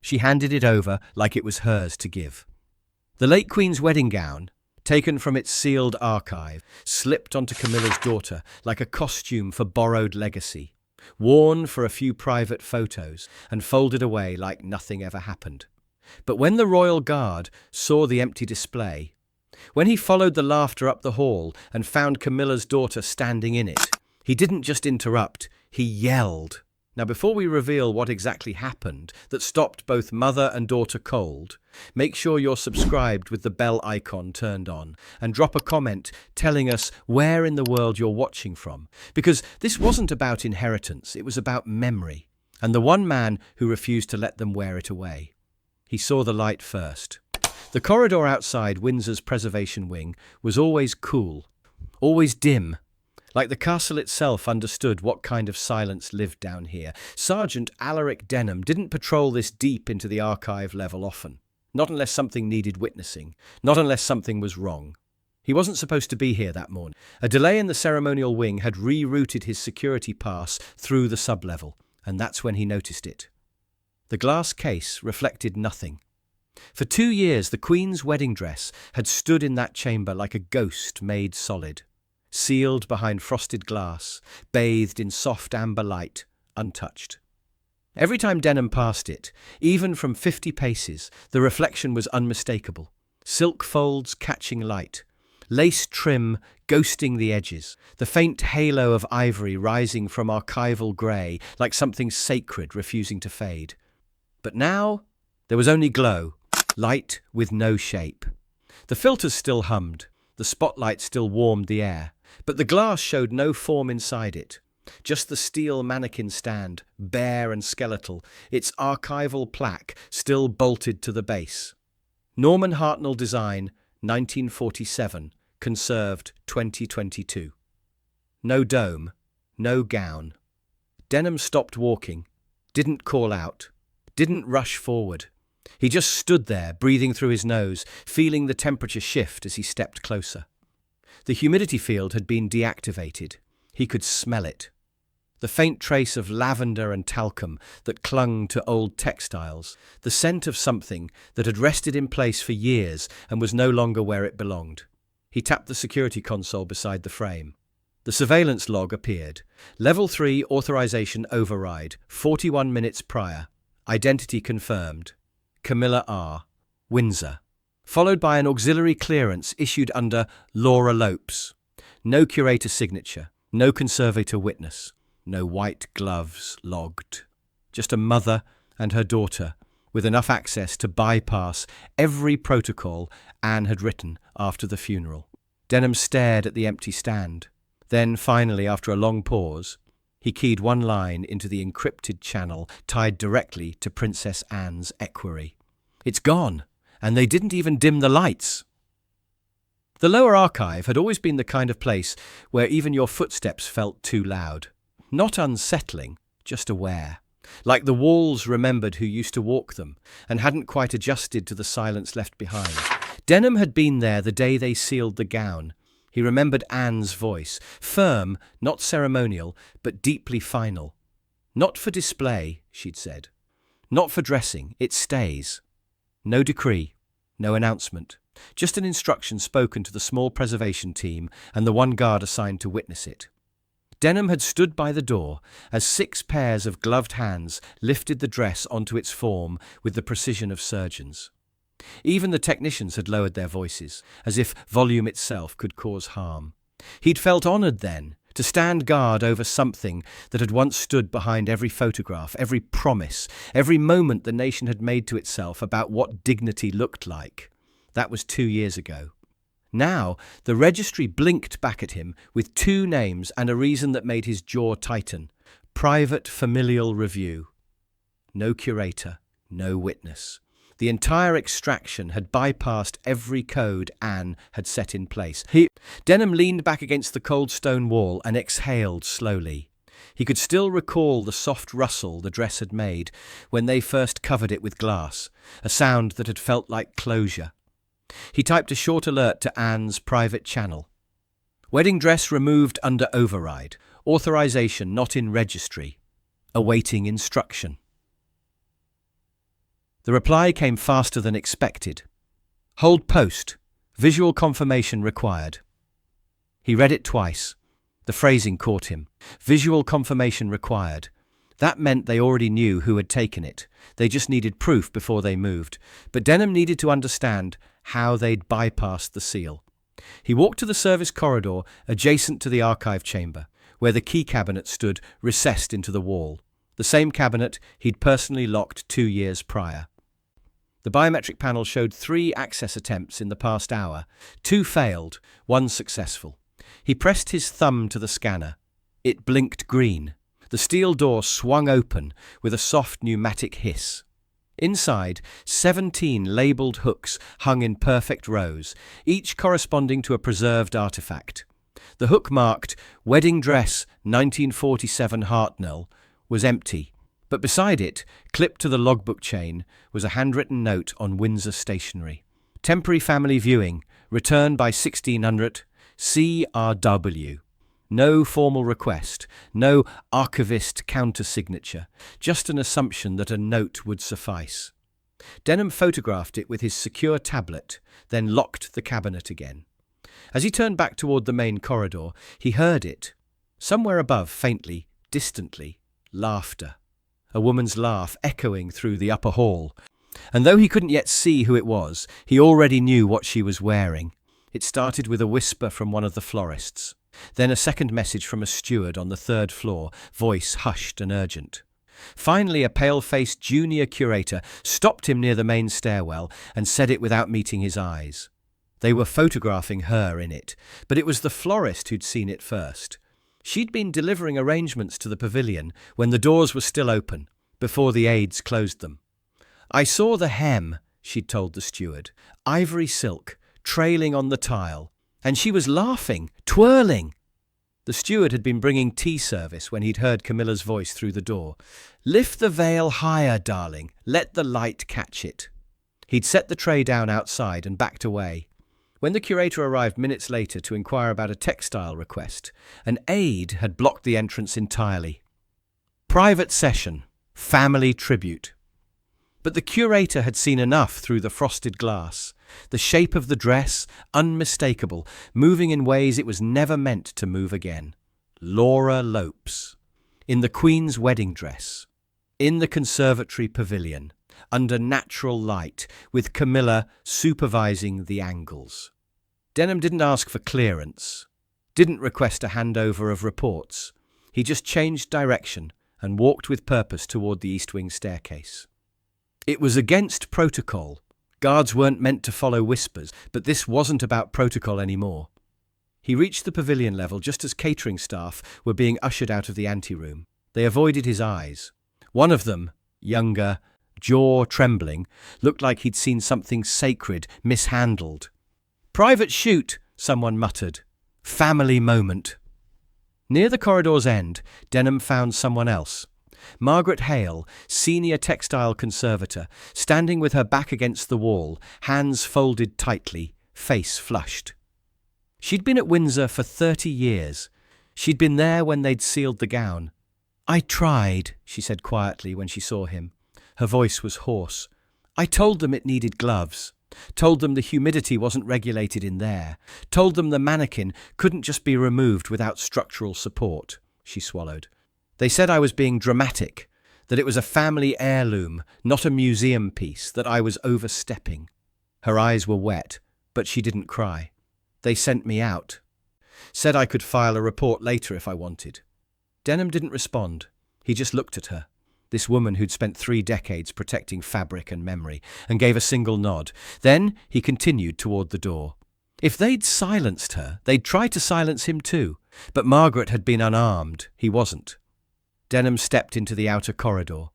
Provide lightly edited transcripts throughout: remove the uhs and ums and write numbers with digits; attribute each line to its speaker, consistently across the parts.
Speaker 1: She handed it over like it was hers to give. The late Queen's wedding gown, taken from its sealed archive, slipped onto Camilla's daughter like a costume for borrowed legacy, worn for a few private photos and folded away like nothing ever happened. But when the royal guard saw the empty display, when he followed the laughter up the hall and found Camilla's daughter standing in it, he didn't just interrupt, he yelled. Now, before we reveal what exactly happened that stopped both mother and daughter cold, make sure you're subscribed with the bell icon turned on and drop a comment telling us where in the world you're watching from. Because this wasn't about inheritance, it was about memory, and the one man who refused to let them wear it away. He saw the light first. The corridor outside Windsor's preservation wing was always cool, always dim. Like the castle itself understood what kind of silence lived down here. Sergeant Alaric Denham didn't patrol this deep into the archive level often. Not unless something needed witnessing. Not unless something was wrong. He wasn't supposed to be here that morning. A delay in the ceremonial wing had rerouted his security pass through the sublevel, and that's when he noticed it. The glass case reflected nothing. For 2 years, the Queen's wedding dress had stood in that chamber like a ghost made solid. Sealed behind frosted glass, bathed in soft amber light, untouched. Every time Denim passed it, even from 50 paces, the reflection was unmistakable. Silk folds catching light, lace trim ghosting the edges, the faint halo of ivory rising from archival grey like something sacred refusing to fade. But now, there was only glow, light with no shape. The filters still hummed, the spotlight still warmed the air. But the glass showed no form inside it, just the steel mannequin stand, bare and skeletal, its archival plaque still bolted to the base. Norman Hartnell design, 1947, conserved 2022. No dome, no gown. Denham stopped walking, didn't call out, didn't rush forward. He just stood there, breathing through his nose, feeling the temperature shift as he stepped closer. The humidity field had been deactivated. He could smell it. The faint trace of lavender and talcum that clung to old textiles, the scent of something that had rested in place for years and was no longer where it belonged. He tapped the security console beside the frame. The surveillance log appeared. Level 3 authorization override, 41 minutes prior. Identity confirmed. Camilla R. Windsor. Followed by an auxiliary clearance issued under Laura Lopes. No curator signature, no conservator witness, no white gloves logged. Just a mother and her daughter with enough access to bypass every protocol Anne had written after the funeral. Denham stared at the empty stand. Then, finally, after a long pause, he keyed one line into the encrypted channel tied directly to Princess Anne's equerry. It's gone. And they didn't even dim the lights. The lower archive had always been the kind of place where even your footsteps felt too loud. Not unsettling, just aware. Like the walls remembered who used to walk them and hadn't quite adjusted to the silence left behind. Denham had been there the day they sealed the gown. He remembered Anne's voice, firm, not ceremonial, but deeply final. Not for display, she'd said. Not for dressing, it stays. No decree, no announcement, just an instruction spoken to the small preservation team and the one guard assigned to witness it. Denham had stood by the door as 6 pairs of gloved hands lifted the dress onto its form with the precision of surgeons. Even the technicians had lowered their voices, as if volume itself could cause harm. He'd felt honoured then, to stand guard over something that had once stood behind every photograph, every promise, every moment the nation had made to itself about what dignity looked like. That was 2 years ago. Now, the registry blinked back at him with 2 names and a reason that made his jaw tighten. Private familial review. No curator, no witness. The entire extraction had bypassed every code Anne had set in place. Denham leaned back against the cold stone wall and exhaled slowly. He could still recall the soft rustle the dress had made when they first covered it with glass, a sound that had felt like closure. He typed a short alert to Anne's private channel. Wedding dress removed under override. Authorization not in registry. Awaiting instruction. The reply came faster than expected. Hold post. Visual confirmation required. He read it twice. The phrasing caught him. Visual confirmation required. That meant they already knew who had taken it. They just needed proof before they moved. But Denham needed to understand how they'd bypassed the seal. He walked to the service corridor adjacent to the archive chamber, where the key cabinet stood recessed into the wall. The same cabinet he'd personally locked 2 years prior. The biometric panel showed 3 access attempts in the past hour. 2 failed, 1 successful. He pressed his thumb to the scanner. It blinked green. The steel door swung open with a soft pneumatic hiss. Inside, 17 labelled hooks hung in perfect rows, each corresponding to a preserved artefact. The hook marked Wedding Dress 1947 Hartnell was empty, but beside it, clipped to the logbook chain, was a handwritten note on Windsor stationery. Temporary family viewing, return by 1600, CRW. No formal request, no archivist counter-signature, just an assumption that a note would suffice. Denham photographed it with his secure tablet, then locked the cabinet again. As he turned back toward the main corridor, he heard it. Somewhere above, faintly, distantly, laughter. A woman's laugh echoing through the upper hall. And though he couldn't yet see who it was, he already knew what she was wearing. It started with a whisper from one of the florists. Then a second message from a steward on the 3rd floor, voice hushed and urgent. Finally, a pale-faced junior curator stopped him near the main stairwell and said it without meeting his eyes. They were photographing her in it, but it was the florist who'd seen it first. She'd been delivering arrangements to the pavilion when the doors were still open, before the aides closed them. I saw the hem, she'd told the steward, ivory silk, trailing on the tile. And she was laughing, twirling. The steward had been bringing tea service when he'd heard Camilla's voice through the door. Lift the veil higher, darling. Let the light catch it. He'd set the tray down outside and backed away. When the curator arrived minutes later to inquire about a textile request, an aide had blocked the entrance entirely. Private session. Family tribute. But the curator had seen enough through the frosted glass. The shape of the dress, unmistakable, moving in ways it was never meant to move again. Laura Lopes. In the Queen's wedding dress. In the conservatory pavilion. Under natural light, with Camilla supervising the angles. Denham didn't ask for clearance. Didn't request a handover of reports. He just changed direction and walked with purpose toward the east wing staircase. It was against protocol. Guards weren't meant to follow whispers, but this wasn't about protocol anymore. He reached the pavilion level just as catering staff were being ushered out of the anteroom. They avoided his eyes. One of them, younger, jaw trembling, looked like he'd seen something sacred mishandled. Private shoot, someone muttered. Family moment. Near the corridor's end, Denham found someone else. Margaret Hale, senior textile conservator, standing with her back against the wall, hands folded tightly, face flushed. She'd been at Windsor for 30 years. She'd been there when they'd sealed the gown. I tried, she said quietly when she saw him. Her voice was hoarse. I told them it needed gloves. Told them the humidity wasn't regulated in there. Told them the mannequin couldn't just be removed without structural support. She swallowed. They said I was being dramatic, that it was a family heirloom, not a museum piece, that I was overstepping. Her eyes were wet, but she didn't cry. They sent me out. Said I could file a report later if I wanted. Denham didn't respond. He just looked at her, this woman who'd spent 3 decades protecting fabric and memory, and gave a single nod. Then he continued toward the door. If they'd silenced her, they'd try to silence him too. But Margaret had been unarmed. He wasn't. Denham stepped into the outer corridor.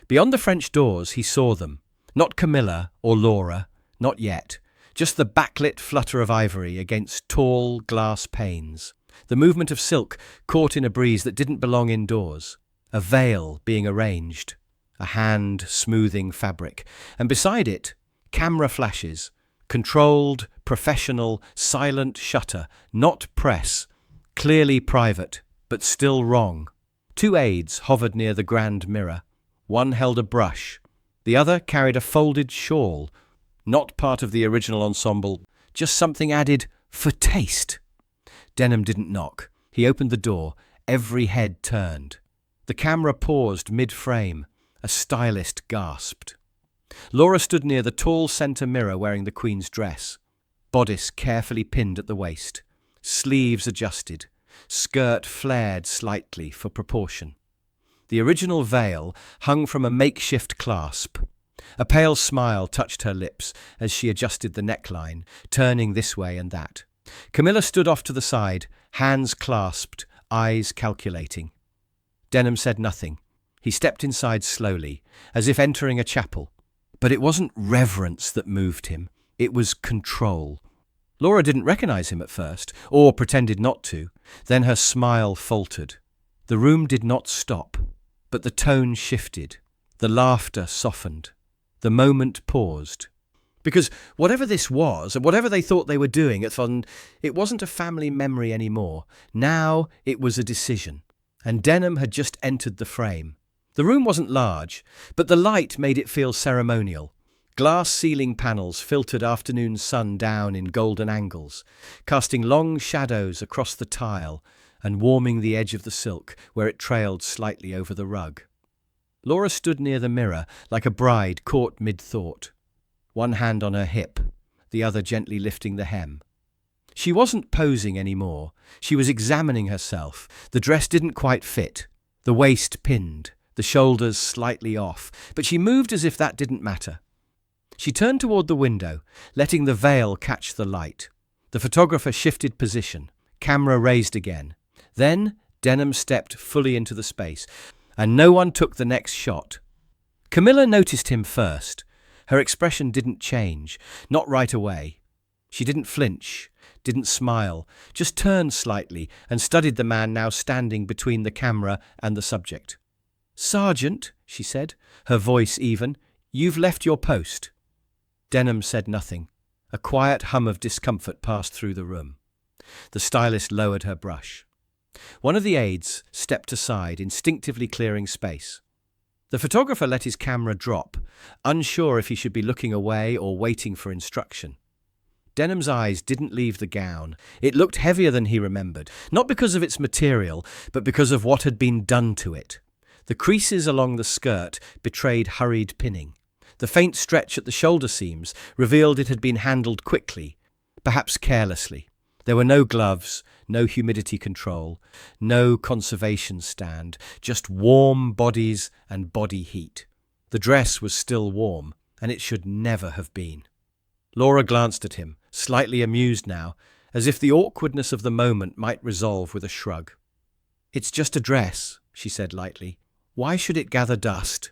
Speaker 1: Beyond the French doors, he saw them. Not Camilla or Laura, not yet. Just the backlit flutter of ivory against tall glass panes. The movement of silk caught in a breeze that didn't belong indoors. A veil being arranged. A hand smoothing fabric. And beside it, camera flashes. Controlled, professional, silent shutter. Not press. Clearly private, but still wrong. 2 aides hovered near the grand mirror. One held a brush. The other carried a folded shawl, not part of the original ensemble, just something added for taste. Denham didn't knock. He opened the door. Every head turned. The camera paused mid-frame. A stylist gasped. Laura stood near the tall centre mirror wearing the Queen's dress. Bodice carefully pinned at the waist. Sleeves adjusted. Skirt flared slightly for proportion. The original veil hung from a makeshift clasp. A pale smile touched her lips as she adjusted the neckline, turning this way and that. Camilla stood off to the side, hands clasped, eyes calculating. Denham said nothing. He stepped inside slowly, as if entering a chapel. But it wasn't reverence that moved him. It was control. Laura didn't recognize him at first, or pretended not to. Then her smile faltered. The room did not stop, but the tone shifted. The laughter softened. The moment paused. Because whatever this was, and whatever they thought they were doing at fun, it wasn't a family memory anymore. Now it was a decision. And Denham had just entered the frame. The room wasn't large, but the light made it feel ceremonial. Glass ceiling panels filtered afternoon sun down in golden angles, casting long shadows across the tile and warming the edge of the silk where it trailed slightly over the rug. Laura stood near the mirror like a bride caught mid-thought, one hand on her hip, the other gently lifting the hem. She wasn't posing anymore. She was examining herself. The dress didn't quite fit, the waist pinned, the shoulders slightly off, but she moved as if that didn't matter. She turned toward the window, letting the veil catch the light. The photographer shifted position, camera raised again. Then Denham stepped fully into the space, and no one took the next shot. Camilla noticed him first. Her expression didn't change, not right away. She didn't flinch, didn't smile, just turned slightly and studied the man now standing between the camera and the subject. "Sergeant," she said, her voice even, "you've left your post." Denham said nothing. A quiet hum of discomfort passed through the room. The stylist lowered her brush. One of the aides stepped aside, instinctively clearing space. The photographer let his camera drop, unsure if he should be looking away or waiting for instruction. Denham's eyes didn't leave the gown. It looked heavier than he remembered, not because of its material, but because of what had been done to it. The creases along the skirt betrayed hurried pinning. The faint stretch at the shoulder seams revealed it had been handled quickly, perhaps carelessly. There were no gloves, no humidity control, no conservation stand, just warm bodies and body heat. The dress was still warm, and it should never have been. Laura glanced at him, slightly amused now, as if the awkwardness of the moment might resolve with a shrug. "It's just a dress," she said lightly. "Why should it gather dust?"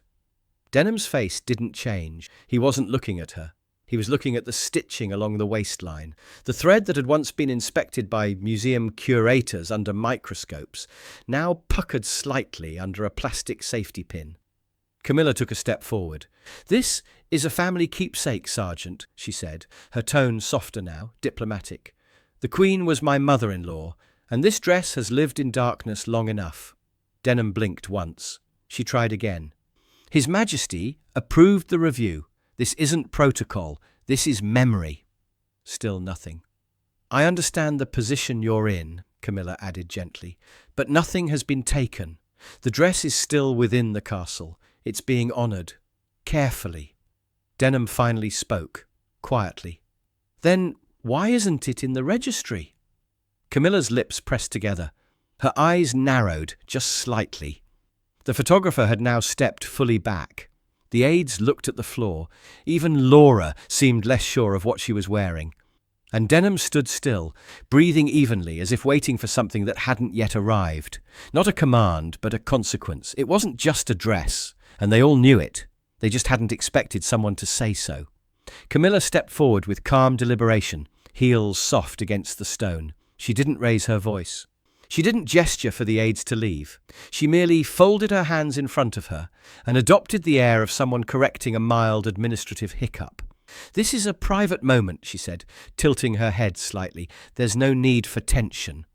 Speaker 1: Denham's face didn't change. He wasn't looking at her. He was looking at the stitching along the waistline. The thread that had once been inspected by museum curators under microscopes now puckered slightly under a plastic safety pin. Camilla took a step forward. "This is a family keepsake, Sergeant," she said, her tone softer now, diplomatic. "The Queen was my mother-in-law, and this dress has lived in darkness long enough." Denham blinked once. She tried again. "His Majesty approved the review. This isn't protocol. This is memory." Still nothing. "I understand the position you're in," Camilla added gently, "but nothing has been taken. The dress is still within the castle. It's being honoured. Carefully." Denham finally spoke, quietly. "Then why isn't it in the registry?" Camilla's lips pressed together. Her eyes narrowed just slightly. The photographer had now stepped fully back. The aides looked at the floor. Even Laura seemed less sure of what she was wearing. And Denham stood still, breathing evenly as if waiting for something that hadn't yet arrived. Not a command, but a consequence. It wasn't just a dress, and they all knew it. They just hadn't expected someone to say so. Camilla stepped forward with calm deliberation, heels soft against the stone. She didn't raise her voice. She didn't gesture for the aides to leave. She merely folded her hands in front of her and adopted the air of someone correcting a mild administrative hiccup. "This is a private moment," she said, tilting her head slightly. "There's no need for tension."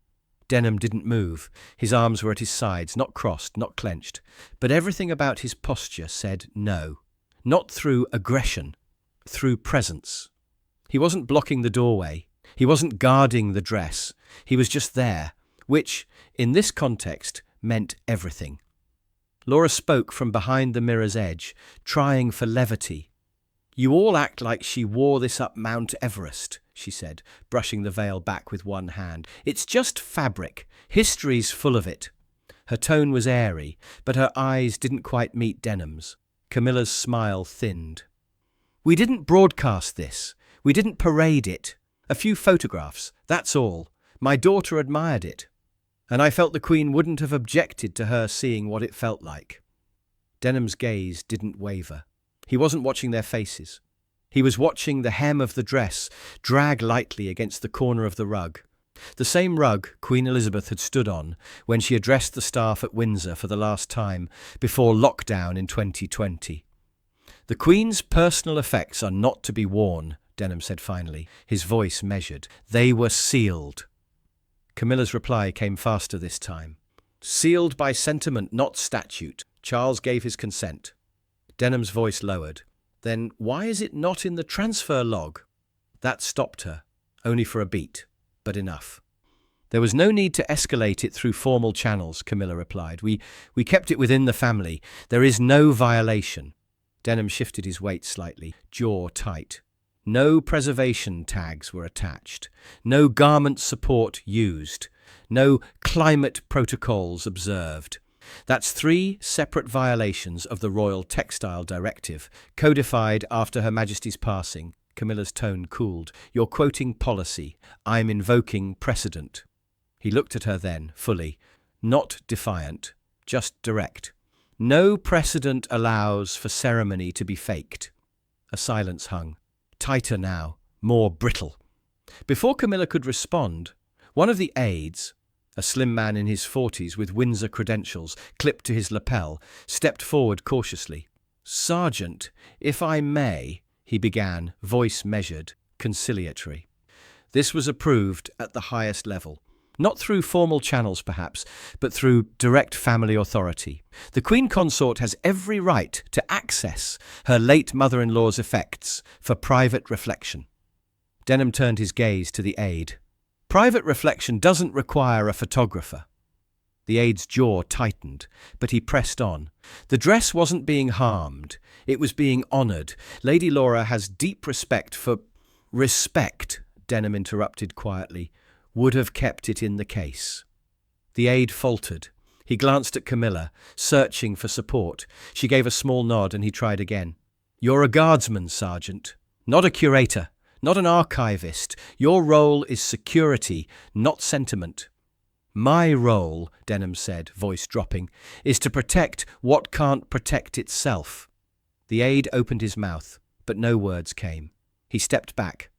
Speaker 1: Denham didn't move. His arms were at his sides, not crossed, not clenched. But everything about his posture said no. Not through aggression, through presence. He wasn't blocking the doorway. He wasn't guarding the dress. He was just there, which, in this context, meant everything. Laura spoke from behind the mirror's edge, trying for levity. "You all act like she wore this up Mount Everest," she said, brushing the veil back with one hand. "It's just fabric. History's full of it." Her tone was airy, but her eyes didn't quite meet Denham's. Camilla's smile thinned. "We didn't broadcast this. We didn't parade it. A few photographs, that's all. My daughter admired it. And I felt the Queen wouldn't have objected to her seeing what it felt like." Denham's gaze didn't waver. He wasn't watching their faces. He was watching the hem of the dress drag lightly against the corner of the rug. The same rug Queen Elizabeth had stood on when she addressed the staff at Windsor for the last time before lockdown in 2020. "The Queen's personal effects are not to be worn," Denham said finally, his voice measured. "They were sealed." Camilla's reply came faster this time. "Sealed by sentiment, not statute. Charles gave his consent." Denham's voice lowered. "Then why is it not in the transfer log?" That stopped her, only for a beat, but enough. "There was no need to escalate it through formal channels," Camilla replied. We kept it within the family. There is no violation." Denham shifted his weight slightly, jaw tight. No preservation tags were attached. No garment support used. No climate protocols observed. That's 3 separate violations of the Royal Textile Directive, codified after Her Majesty's passing. Camilla's tone cooled. "You're quoting policy. I'm invoking precedent." He looked at her then, fully. Not defiant, just direct. "No precedent allows for ceremony to be faked." A silence hung. Tighter now, more brittle. Before Camilla could respond, one of the aides, a slim man in his 40s with Windsor credentials clipped to his lapel, stepped forward cautiously. "Sergeant, if I may," he began, voice measured, conciliatory. This was approved at the highest level. Not through formal channels, perhaps, but through direct family authority. The Queen Consort has every right to access her late mother-in-law's effects for private reflection. Denham turned his gaze to the aide. "Private reflection doesn't require a photographer." The aide's jaw tightened, but he pressed on. "The dress wasn't being harmed. It was being honoured. Lady Laura has deep respect for—" "Respect," Denham interrupted quietly, "would have kept it in the case." The aide faltered. He glanced at Camilla, searching for support. She gave a small nod and he tried again. "You're a guardsman, Sergeant, not a curator, not an archivist. Your role is security, not sentiment." "My role," Denham said, voice dropping, "is to protect what can't protect itself." The aide opened his mouth, but no words came. He stepped back,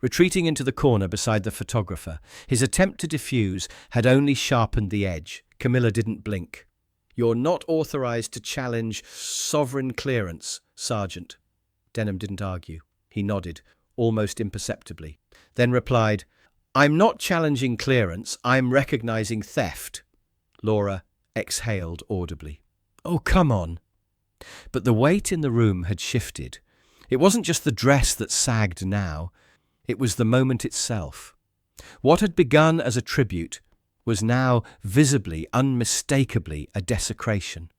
Speaker 1: retreating into the corner beside the photographer. His attempt to diffuse had only sharpened the edge. Camilla didn't blink. "You're not authorized to challenge sovereign clearance, Sergeant." Denham didn't argue. He nodded, almost imperceptibly, then replied, "I'm not challenging clearance, I'm recognizing theft." Laura exhaled audibly. "Oh, come on." But the weight in the room had shifted. It wasn't just the dress that sagged now. It was the moment itself. What had begun as a tribute was now visibly, unmistakably a desecration.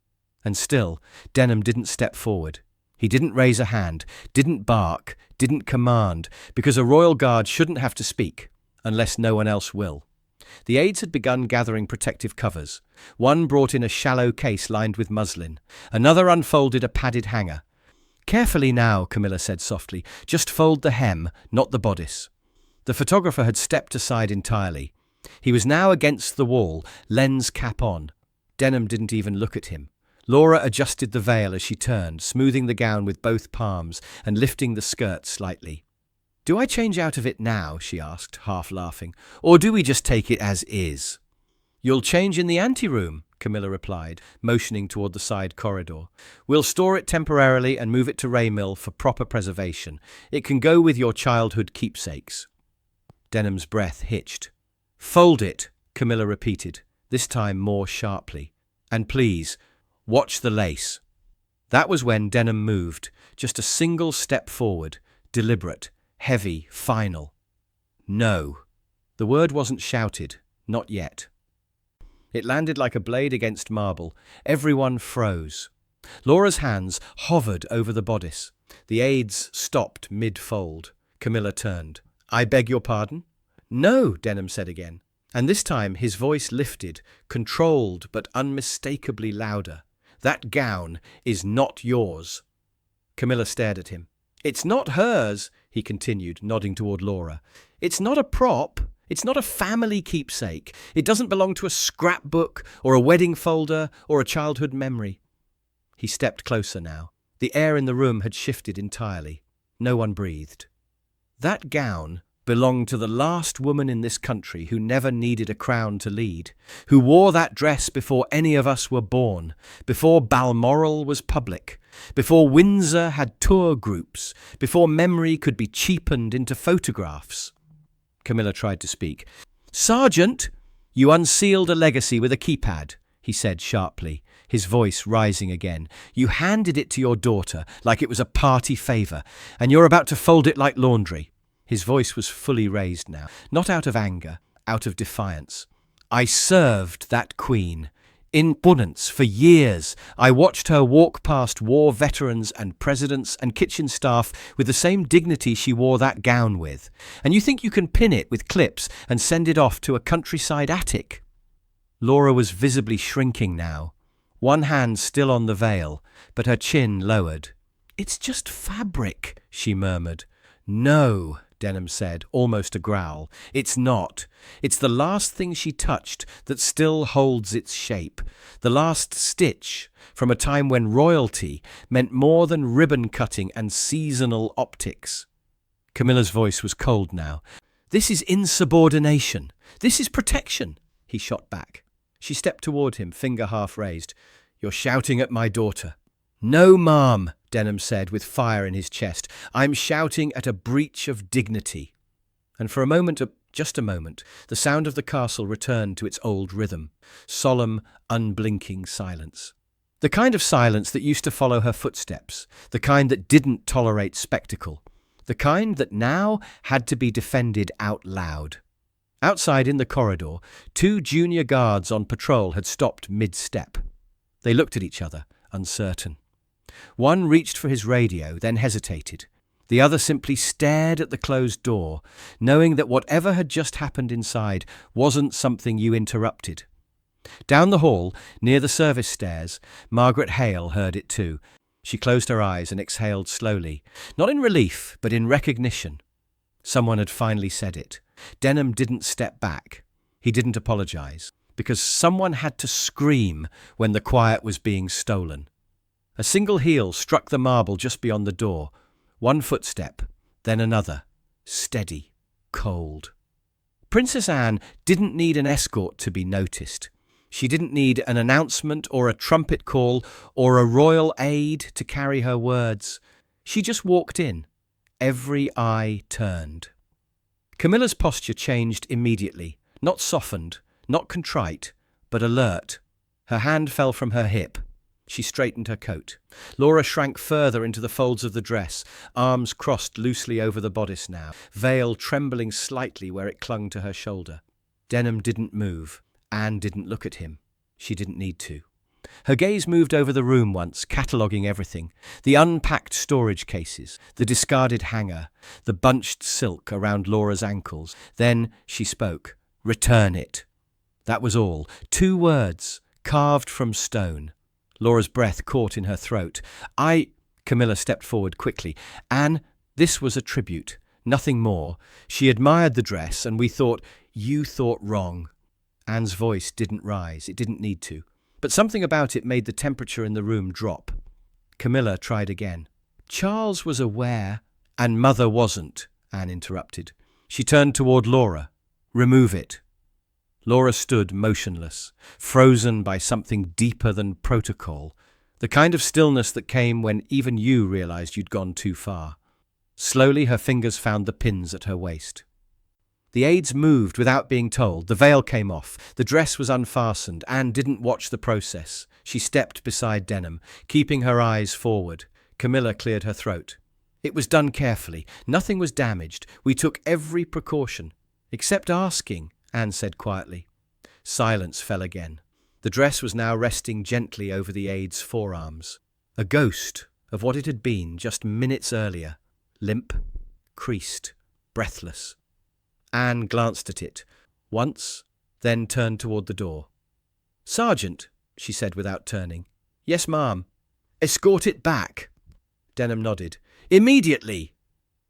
Speaker 1: And still, Denham didn't step forward. He didn't raise a hand, didn't bark, didn't command, because a royal guard shouldn't have to speak, unless no one else will. The aides had begun gathering protective covers. One brought in a shallow case lined with muslin. Another unfolded a padded hanger. "Carefully now," Camilla said softly. "Just fold the hem, not the bodice." The photographer had stepped aside entirely. He was now against the wall, lens cap on. Denham didn't even look at him. Laura adjusted the veil as she turned, smoothing the gown with both palms and lifting the skirt slightly. "Do I change out of it now?" she asked, half laughing. "Or do we just take it as is?" "You'll change in the anteroom," Camilla replied, motioning toward the side corridor. "We'll store it temporarily and move it to Raymill for proper preservation. It can go with your childhood keepsakes." Denham's breath hitched. "Fold it," Camilla repeated, this time more sharply. "And please, watch the lace." That was when Denham moved, just a single step forward, deliberate, heavy, final. No. The word wasn't shouted, not yet. It landed like a blade against marble. Everyone froze. Laura's hands hovered over the bodice. The aides stopped mid-fold. Camilla turned. "I beg your pardon?" "No," Denham said again. And this time his voice lifted, controlled but unmistakably louder. "That gown is not yours." Camilla stared at him. "It's not hers," he continued, nodding toward Laura. "It's not a prop. It's not a family keepsake. It doesn't belong to a scrapbook or a wedding folder or a childhood memory." He stepped closer now. The air in the room had shifted entirely. No one breathed. "That gown belonged to the last woman in this country who never needed a crown to lead, who wore that dress before any of us were born, before Balmoral was public, before Windsor had tour groups, before memory could be cheapened into photographs." Camilla tried to speak. "Sergeant, you unsealed a legacy with a keypad," he said sharply, his voice rising again. "You handed it to your daughter like it was a party favour, and you're about to fold it like laundry." His voice was fully raised now, not out of anger, out of defiance. "I served that queen. In abundance for years. I watched her walk past war veterans and presidents and kitchen staff with the same dignity she wore that gown with. And you think you can pin it with clips and send it off to a countryside attic?" Laura was visibly shrinking now, one hand still on the veil, but her chin lowered. "It's just fabric," she murmured. "No," Denham said, almost a growl. "It's not. It's the last thing she touched that still holds its shape. The last stitch from a time when royalty meant more than ribbon cutting and seasonal optics." Camilla's voice was cold now. "This is insubordination. This is protection," he shot back. She stepped toward him, finger half raised. "You're shouting at my daughter." "No, ma'am," Denham said with fire in his chest. "I'm shouting at a breach of dignity." And for a moment, just a moment, the sound of the castle returned to its old rhythm, solemn, unblinking silence. The kind of silence that used to follow her footsteps, the kind that didn't tolerate spectacle, the kind that now had to be defended out loud. Outside in the corridor, 2 junior guards on patrol had stopped mid-step. They looked at each other, uncertain. One reached for his radio, then hesitated. The other simply stared at the closed door, knowing that whatever had just happened inside wasn't something you interrupted. Down the hall, near the service stairs, Margaret Hale heard it too. She closed her eyes and exhaled slowly, not in relief, but in recognition. Someone had finally said it. Denham didn't step back. He didn't apologize, because someone had to scream when the quiet was being stolen. A single heel struck the marble just beyond the door. One footstep, then another, steady, cold. Princess Anne didn't need an escort to be noticed. She didn't need an announcement or a trumpet call or a royal aide to carry her words. She just walked in. Every eye turned. Camilla's posture changed immediately, not softened, not contrite, but alert. Her hand fell from her hip. She straightened her coat. Laura shrank further into the folds of the dress, arms crossed loosely over the bodice now, veil trembling slightly where it clung to her shoulder. Denham didn't move. Anne didn't look at him. She didn't need to. Her gaze moved over the room once, cataloguing everything. The unpacked storage cases, the discarded hanger, the bunched silk around Laura's ankles. Then she spoke. "Return it." That was all. 2 words, carved from stone. Laura's breath caught in her throat. Camilla stepped forward quickly. "Anne, this was a tribute, nothing more. She admired the dress, and we thought, you thought wrong." Anne's voice didn't rise. It didn't need to. But something about it made the temperature in the room drop. Camilla tried again. "Charles was aware, and Mother wasn't," Anne interrupted. She turned toward Laura. "Remove it." Laura stood motionless, frozen by something deeper than protocol, the kind of stillness that came when even you realized you'd gone too far. Slowly her fingers found the pins at her waist. The aides moved without being told. The veil came off. The dress was unfastened. Anne didn't watch the process. She stepped beside Denham, keeping her eyes forward. Camilla cleared her throat. It was done carefully. Nothing was damaged. We took every precaution. Except asking, Anne said quietly. Silence fell again. The dress was now resting gently over the aide's forearms. A ghost of what it had been just minutes earlier. Limp, creased, breathless. Anne glanced at it, once, then turned toward the door. Sergeant, she said without turning. Yes, ma'am. Escort it back. Denham nodded. Immediately!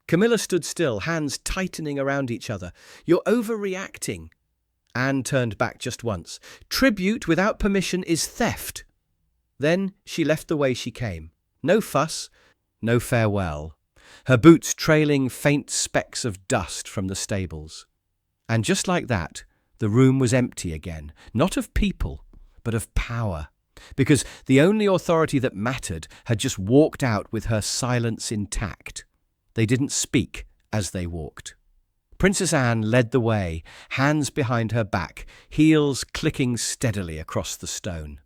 Speaker 1: Camilla stood still, hands tightening around each other. You're overreacting. Anne turned back just once. Tribute without permission is theft. Then she left the way she came. No fuss, no farewell. Her boots trailing faint specks of dust from the stables. And just like that, the room was empty again, not of people, but of power. Because the only authority that mattered had just walked out with her silence intact. They didn't speak as they walked. Princess Anne led the way, hands behind her back, heels clicking steadily across the stone.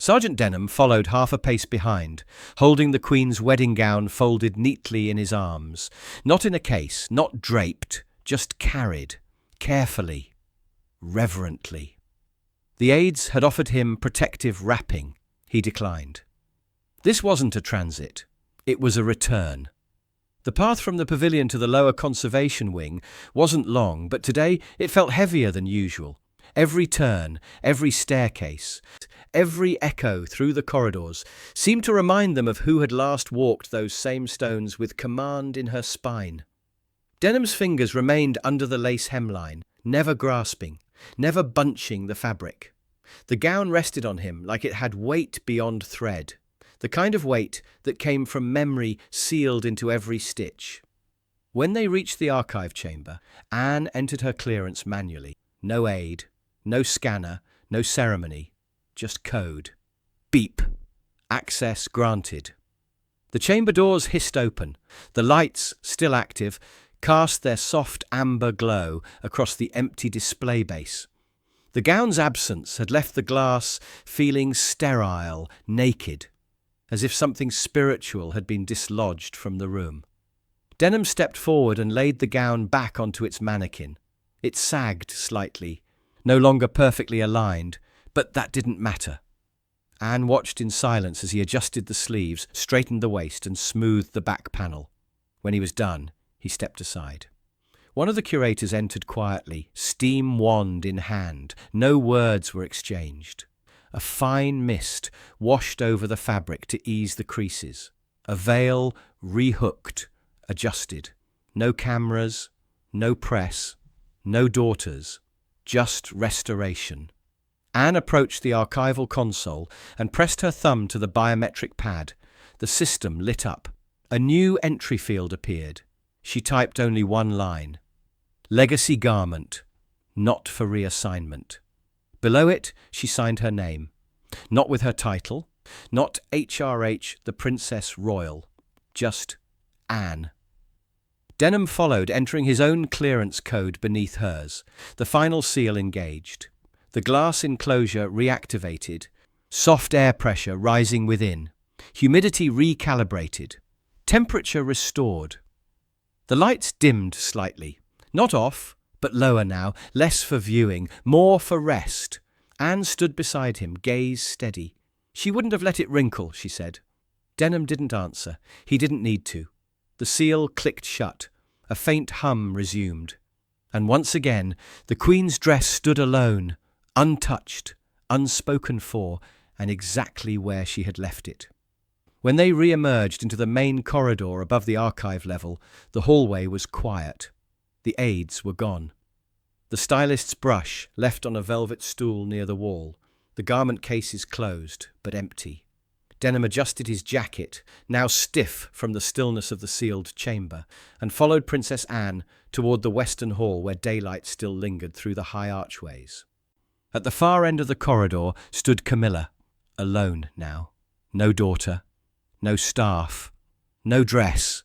Speaker 1: Sergeant Denham followed half a pace behind, holding the Queen's wedding gown folded neatly in his arms. Not in a case, not draped, just carried, carefully, reverently. The aides had offered him protective wrapping. He declined. This wasn't a transit. It was a return. The path from the pavilion to the lower conservation wing wasn't long, but today it felt heavier than usual. Every turn, every staircase, every echo through the corridors seemed to remind them of who had last walked those same stones with command in her spine. Denham's fingers remained under the lace hemline, never grasping, never bunching the fabric. The gown rested on him like it had weight beyond thread, the kind of weight that came from memory sealed into every stitch. When they reached the archive chamber, Anne entered her clearance manually. No aid, no scanner, no ceremony, just code. Beep. Access granted. The chamber doors hissed open. The lights, still active, cast their soft amber glow across the empty display base. The gown's absence had left the glass feeling sterile, naked, as if something spiritual had been dislodged from the room. Denham stepped forward and laid the gown back onto its mannequin. It sagged slightly, no longer perfectly aligned, but that didn't matter. Anne watched in silence as he adjusted the sleeves, straightened the waist, and smoothed the back panel. When he was done, he stepped aside. One of the curators entered quietly, steam wand in hand. No words were exchanged. A fine mist washed over the fabric to ease the creases. A veil rehooked, adjusted. No cameras, no press, no daughters, just restoration. Anne approached the archival console and pressed her thumb to the biometric pad. The system lit up. A new entry field appeared. She typed only one line. Legacy garment, not for reassignment. Below it, she signed her name. Not with her title, not HRH the Princess Royal, just Anne. Denham followed, entering his own clearance code beneath hers. The final seal engaged. The glass enclosure reactivated, soft air pressure rising within, humidity recalibrated, temperature restored. The lights dimmed slightly. Not off, but lower now, less for viewing, more for rest. Anne stood beside him, gaze steady. She wouldn't have let it wrinkle, she said. Denham didn't answer. He didn't need to. The seal clicked shut. A faint hum resumed. And once again, the Queen's dress stood alone, untouched, unspoken for, and exactly where she had left it. When they re-emerged into the main corridor above the archive level, the hallway was quiet. The aides were gone. The stylist's brush left on a velvet stool near the wall. The garment cases closed, but empty. Denham adjusted his jacket, now stiff from the stillness of the sealed chamber, and followed Princess Anne toward the western hall where daylight still lingered through the high archways. At the far end of the corridor stood Camilla, alone now. No daughter, no staff, no dress.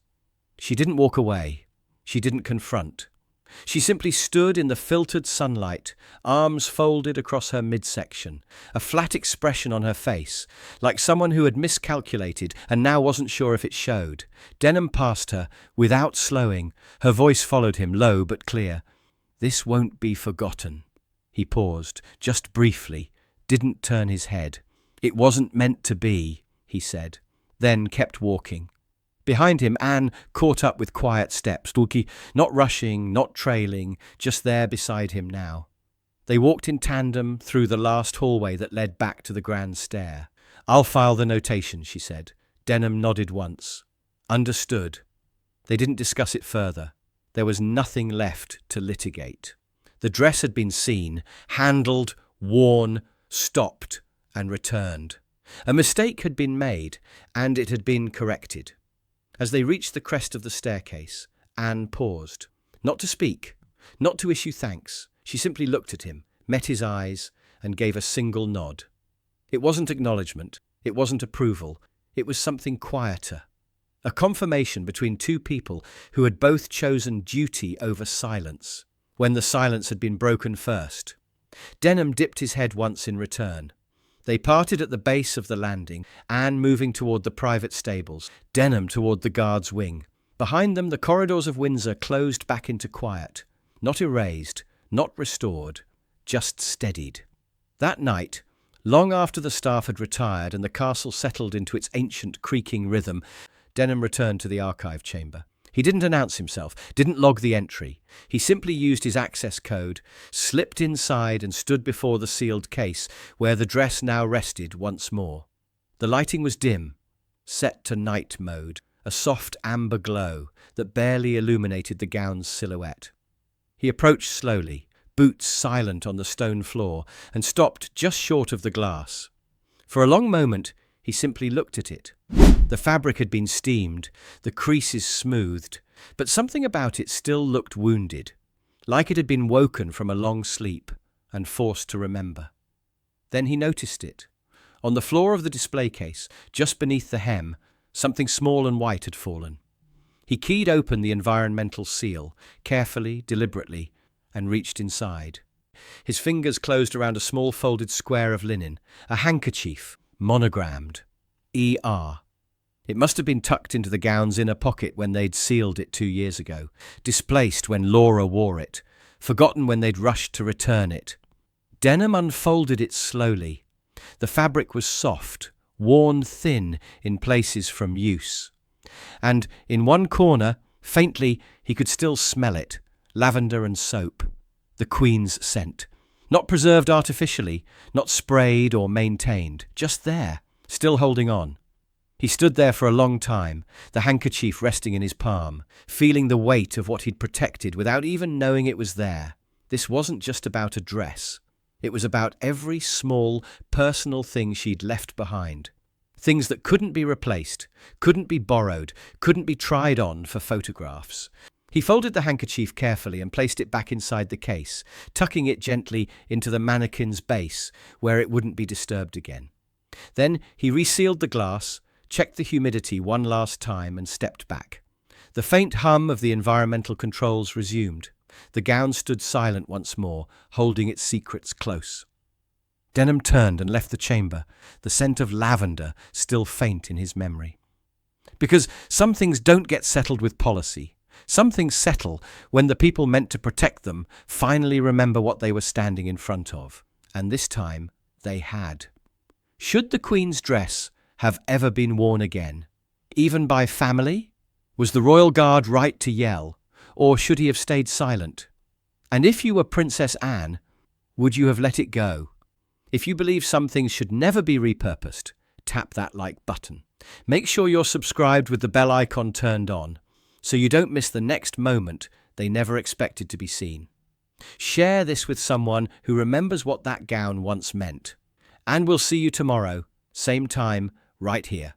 Speaker 1: She didn't walk away. She didn't confront. She simply stood in the filtered sunlight, arms folded across her midsection, a flat expression on her face, like someone who had miscalculated and now wasn't sure if it showed. Denham passed her, without slowing. Her voice followed him, low but clear. "This won't be forgotten." He paused, just briefly, didn't turn his head. "It wasn't meant to be," he said, then kept walking. Behind him, Anne caught up with quiet steps, not rushing, not trailing, just there beside him now. They walked in tandem through the last hallway that led back to the grand stair. "I'll file the notation," she said. Denham nodded once. Understood. They didn't discuss it further. There was nothing left to litigate. The dress had been seen, handled, worn, stopped, and returned. A mistake had been made, and it had been corrected. As they reached the crest of the staircase, Anne paused. Not to speak, not to issue thanks. She simply looked at him, met his eyes, and gave a single nod. It wasn't acknowledgement, it wasn't approval, it was something quieter. A confirmation between two people who had both chosen duty over silence, when the silence had been broken first. Denham dipped his head once in return. They parted at the base of the landing, Anne moving toward the private stables, Denham toward the guard's wing. Behind them, the corridors of Windsor closed back into quiet, not erased, not restored, just steadied. That night, long after the staff had retired and the castle settled into its ancient creaking rhythm, Denham returned to the archive chamber. He didn't announce himself, didn't log the entry. He simply used his access code, slipped inside and stood before the sealed case where the dress now rested once more. The lighting was dim, set to night mode, a soft amber glow that barely illuminated the gown's silhouette. He approached slowly, boots silent on the stone floor, and stopped just short of the glass. For a long moment, he simply looked at it. The fabric had been steamed, the creases smoothed, but something about it still looked wounded, like it had been woken from a long sleep and forced to remember. Then he noticed it. On the floor of the display case, just beneath the hem, something small and white had fallen. He keyed open the environmental seal, carefully, deliberately, and reached inside. His fingers closed around a small folded square of linen, a handkerchief, monogrammed, E.R. It must have been tucked into the gown's inner pocket when they'd sealed it 2 years ago, displaced when Laura wore it, forgotten when they'd rushed to return it. Denim unfolded it slowly. The fabric was soft, worn thin in places from use. And in one corner, faintly, he could still smell it, lavender and soap, the Queen's scent. Not preserved artificially, not sprayed or maintained, just there, still holding on. He stood there for a long time, the handkerchief resting in his palm, feeling the weight of what he'd protected without even knowing it was there. This wasn't just about a dress. It was about every small, personal thing she'd left behind. Things that couldn't be replaced, couldn't be borrowed, couldn't be tried on for photographs. He folded the handkerchief carefully and placed it back inside the case, tucking it gently into the mannequin's base where it wouldn't be disturbed again. Then he resealed the glass, checked the humidity one last time and stepped back. The faint hum of the environmental controls resumed. The gown stood silent once more, holding its secrets close. Denham turned and left the chamber, the scent of lavender still faint in his memory. Because some things don't get settled with policy. Some things settle when the people meant to protect them finally remember what they were standing in front of. And this time, they had. Should the Queen's dress have ever been worn again? Even by family? Was the royal guard right to yell? Or should he have stayed silent? And if you were Princess Anne, would you have let it go? If you believe some things should never be repurposed, tap that like button. Make sure you're subscribed with the bell icon turned on, so you don't miss the next moment they never expected to be seen. Share this with someone who remembers what that gown once meant. And we'll see you tomorrow, same time, right here.